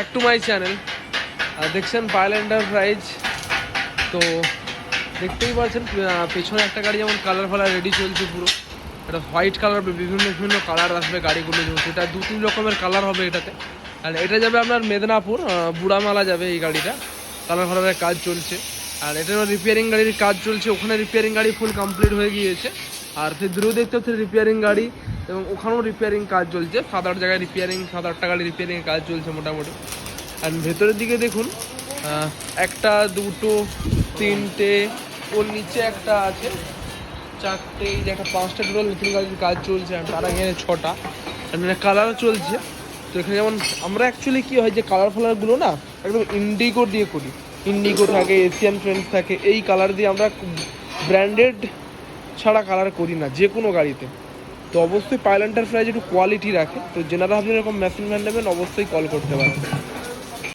Back to my channel. দেখছেন Payel enterprise. তো দেখতেই পাচ্ছেন পেছনে একটা গাড়ি যেমন কালার ফালার রেডি চলছে পুরো। এটা হোয়াইট কালার, বিভিন্ন বিভিন্ন কালার আসবে গাড়িগুলো, যেমন সেটা 2-3 রকমের কালার হবে এটাতে। আর এটা যাবে আপনার মেদিনীপুর, বুড়ামালা যাবে এই গাড়িটা। কালার ফালারের কাজ চলছে, আর এটারও রিপেয়ারিং গাড়ির কাজ চলছে। ওখানে রিপেয়ারিং গাড়ি ফুল কমপ্লিট হয়ে গিয়েছে, আর ফের দূরেও দেখতে হচ্ছে রিপেয়ারিং গাড়ি, এবং ওখানেও রিপেয়ারিং কাজ চলছে। 7-8 জায়গায় রিপেয়ারিং, 7-8টা গাড়ি রিপেয়ারিংয়ের কাজ চলছে মোটামুটি। আর ভেতরের দিকে দেখুন, একটা, দুটো, তিনটে, ওর নিচে একটা আছে, চারটে, এই যে একটা 5টা টোটাল নতুন গাড়ির কাজ চলছে। আর তার এখানে 6টা মানে কালারও চলছে। তো এখানে যেমন আমরা অ্যাকচুয়ালি কী হয় যে কালার ফালারগুলো না একদম ইন্ডিগো দিয়ে করি। ইন্ডিগো থাকে, এশিয়ান পেন্টস থাকে, এই কালার দিয়ে আমরা ব্র্যান্ডেড ছাড়া কালার করি না যে কোনো গাড়িতে। তো অবশ্যই পায়েল এন্টারপ্রাইজ একটু কোয়ালিটি রাখে। তো যেনারা আপনি এরকম মেশিন ভ্যান নেবেন অবশ্যই কল করতে পারেন।